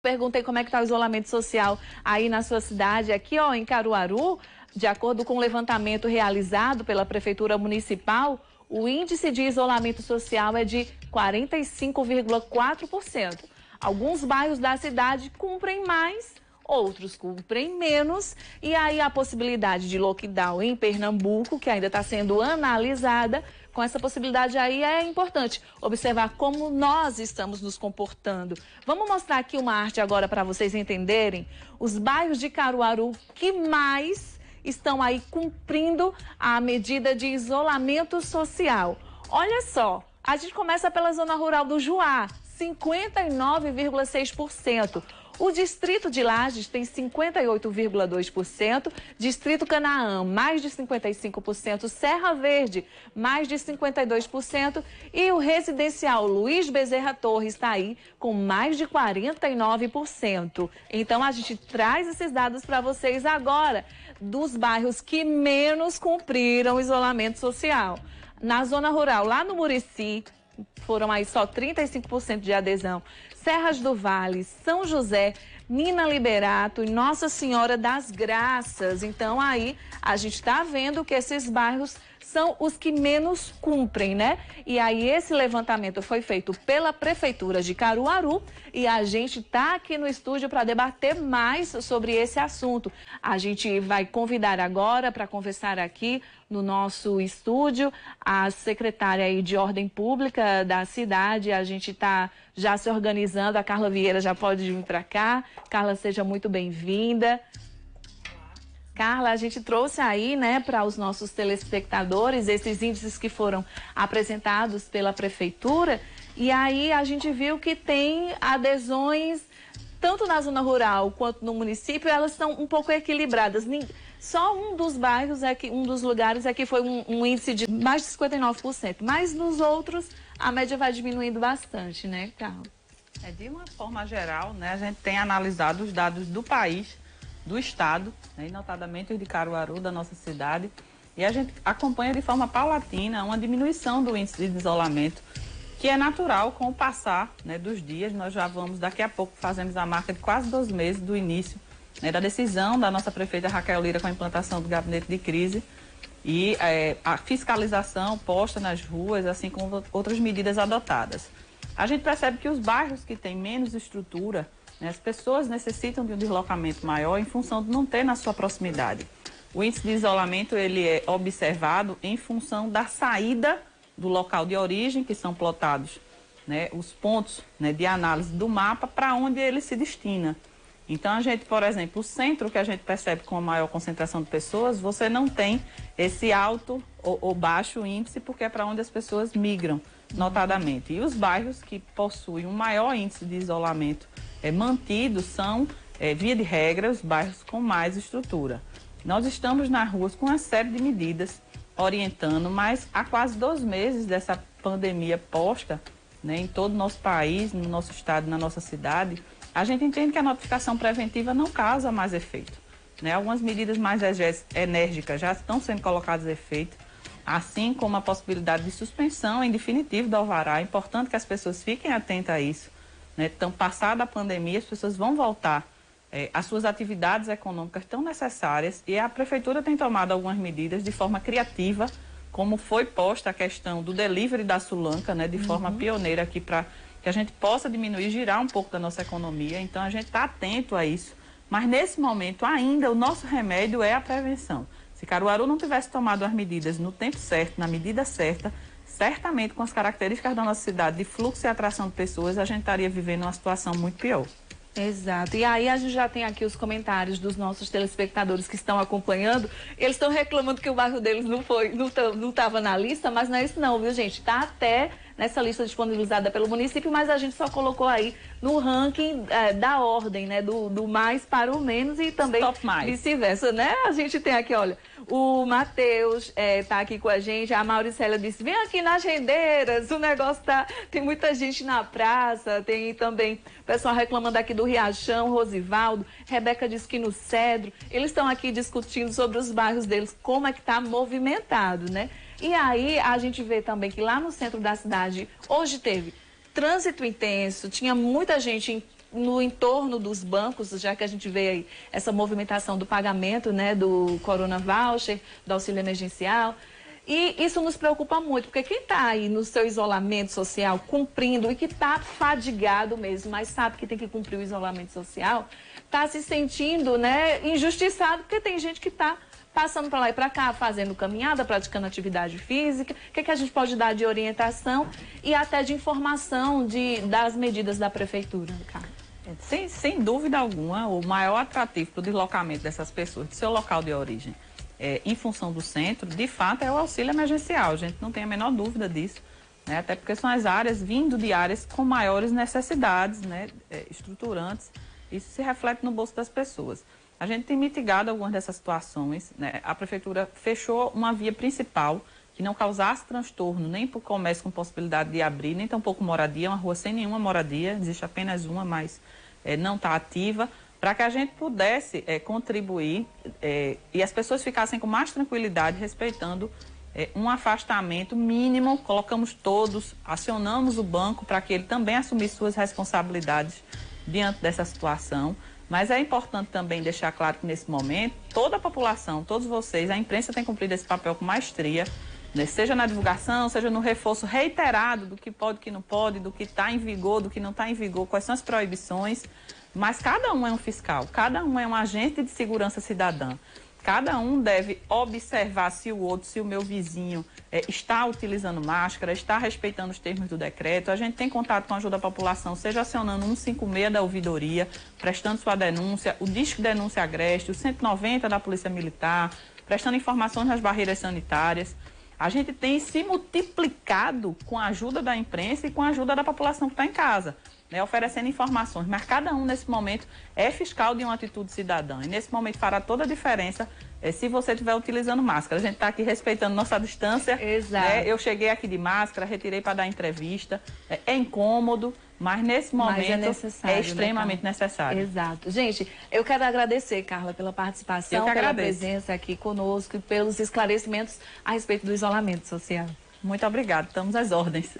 perguntei como é que está o isolamento social aí na sua cidade. Aqui, ó, em Caruaru, de acordo com o levantamento realizado pela Prefeitura Municipal, o índice de isolamento social é de 45,4%. Alguns bairros da cidade cumprem mais, outros cumprem menos. E aí a possibilidade de lockdown em Pernambuco, que ainda está sendo analisada, com essa possibilidade aí é importante observar como nós estamos nos comportando. Vamos mostrar aqui uma arte agora para vocês entenderem os bairros de Caruaru que mais estão aí cumprindo a medida de isolamento social. Olha só, a gente começa pela zona rural do Juá, 59,6%. O distrito de Lages tem 58,2%, distrito Canaã, mais de 55%, Serra Verde, mais de 52%, e o residencial Luiz Bezerra Torres está aí com mais de 49%. Então, a gente traz esses dados para vocês agora, dos bairros que menos cumpriram o isolamento social. Na zona rural, lá no Murici, foram aí só 35% de adesão. Serras do Vale, São José, Nina Liberato e Nossa Senhora das Graças. Então aí a gente está vendo que esses bairros são os que menos cumprem, né? E aí esse levantamento foi feito pela Prefeitura de Caruaru e a gente está aqui no estúdio para debater mais sobre esse assunto. A gente vai convidar agora para conversar aqui no nosso estúdio a secretária aí de Ordem Pública da cidade. A gente está já se organizando, a Carla Vieira já pode vir para cá. Carla, seja muito bem-vinda. Carla, a gente trouxe aí, né, para os nossos telespectadores esses índices que foram apresentados pela Prefeitura e aí a gente viu que tem adesões tanto na zona rural quanto no município, elas estão um pouco equilibradas. Só um dos bairros, um dos lugares aqui foi um índice de mais de 59%, mas nos outros a média vai diminuindo bastante, né, Carla? De uma forma geral, né, a gente tem analisado os dados do país, do estado, né, e notadamente os de Caruaru, da nossa cidade, e a gente acompanha de forma paulatina uma diminuição do índice de isolamento, que é natural com o passar, né, dos dias. Nós já vamos, daqui a pouco, fazemos a marca de quase 2 meses do início, né, da decisão da nossa prefeita Raquel Lira com a implantação do gabinete de crise e a fiscalização posta nas ruas, assim como outras medidas adotadas. A gente percebe que os bairros que têm menos estrutura, as pessoas necessitam de um deslocamento maior em função de não ter na sua proximidade. O índice de isolamento ele é observado em função da saída do local de origem, que são plotados, né, os pontos, né, de análise do mapa para onde ele se destina. Então, a gente, por exemplo, o centro que a gente percebe com a maior concentração de pessoas, você não tem esse alto ou baixo índice, porque é para onde as pessoas migram, notadamente. E os bairros que possuem um maior índice de isolamento mantido são, via de regra, os bairros com mais estrutura. Nós estamos nas ruas com uma série de medidas orientando, mas há quase 2 meses dessa pandemia posta, né, em todo o nosso país, no nosso estado, na nossa cidade, a gente entende que a notificação preventiva não causa mais efeito, né? Algumas medidas mais enérgicas já estão sendo colocadas em efeito, assim como a possibilidade de suspensão em definitivo do alvará. É importante que as pessoas fiquem atentas a isso, né? Então, passada a pandemia, as pessoas vão voltar às suas atividades econômicas tão necessárias e a Prefeitura tem tomado algumas medidas de forma criativa, como foi posta a questão do delivery da Sulanca, né, de forma pioneira aqui para que a gente possa diminuir, girar um pouco da nossa economia. Então, a gente está atento a isso, mas nesse momento ainda o nosso remédio é a prevenção. Se Caruaru não tivesse tomado as medidas no tempo certo, na medida certa, certamente com as características da nossa cidade de fluxo e atração de pessoas, a gente estaria vivendo uma situação muito pior. Exato. E aí a gente já tem aqui os comentários dos nossos telespectadores que estão acompanhando. Eles estão reclamando que o bairro deles não estava na lista, mas não é isso não, viu, gente? Está até nessa lista disponibilizada pelo município, mas a gente só colocou aí no ranking da ordem, né? Do mais para o menos e também vice-versa, né? A gente tem aqui, olha, o Matheus tá aqui com a gente, a Mauricélia disse, vem aqui nas rendeiras, o negócio tem muita gente na praça, tem também pessoal reclamando aqui do Riachão, Rosivaldo, Rebeca diz que no Cedro, eles estão aqui discutindo sobre os bairros deles, como é que tá movimentado, né? E aí a gente vê também que lá no centro da cidade, hoje teve trânsito intenso, tinha muita gente no entorno dos bancos, já que a gente vê aí essa movimentação do pagamento, né, do Corona Voucher, do auxílio emergencial. E isso nos preocupa muito, porque quem está aí no seu isolamento social, cumprindo, e que está fadigado mesmo, mas sabe que tem que cumprir o isolamento social, está se sentindo, né, injustiçado, porque tem gente que está passando para lá e para cá, fazendo caminhada, praticando atividade física. O que a gente pode dar de orientação e até de informação das medidas da prefeitura, Carla? Sem dúvida alguma, o maior atrativo para o deslocamento dessas pessoas do seu local de origem, em função do centro, de fato, é o auxílio emergencial. A gente não tem a menor dúvida disso, né? Até porque são as áreas, vindo de áreas com maiores necessidades, né, estruturantes. Isso se reflete no bolso das pessoas. A gente tem mitigado algumas dessas situações, né? A prefeitura fechou uma via principal que não causasse transtorno nem para o comércio com possibilidade de abrir, nem tampouco moradia, uma rua sem nenhuma moradia, existe apenas uma, mas não está ativa, para que a gente pudesse contribuir e as pessoas ficassem com mais tranquilidade, respeitando um afastamento mínimo. Colocamos todos, acionamos o banco para que ele também assumisse suas responsabilidades diante dessa situação. Mas é importante também deixar claro que nesse momento, toda a população, todos vocês, a imprensa tem cumprido esse papel com maestria, né? Seja na divulgação, seja no reforço reiterado do que pode, do que não pode, do que está em vigor, do que não está em vigor, quais são as proibições. Mas cada um é um fiscal, cada um é um agente de segurança cidadã. Cada um deve observar se o meu vizinho está utilizando máscara, está respeitando os termos do decreto. A gente tem contato com a ajuda à população, seja acionando o 156 da ouvidoria, prestando sua denúncia, o Disque Denúncia Agreste, o 190 da Polícia Militar, prestando informações nas barreiras sanitárias. A gente tem se multiplicado com a ajuda da imprensa e com a ajuda da população que está em casa, né, oferecendo informações, mas cada um nesse momento é fiscal de uma atitude cidadã e nesse momento fará toda a diferença se você estiver utilizando máscara. A gente está aqui respeitando nossa distância. Exato. Né? Eu cheguei aqui de máscara, retirei para dar entrevista, é incômodo, mas nesse momento é extremamente necessário. Exato. Gente, eu quero agradecer, Carla, pela participação, pela presença aqui conosco e pelos esclarecimentos a respeito do isolamento social. Muito obrigada, estamos às ordens.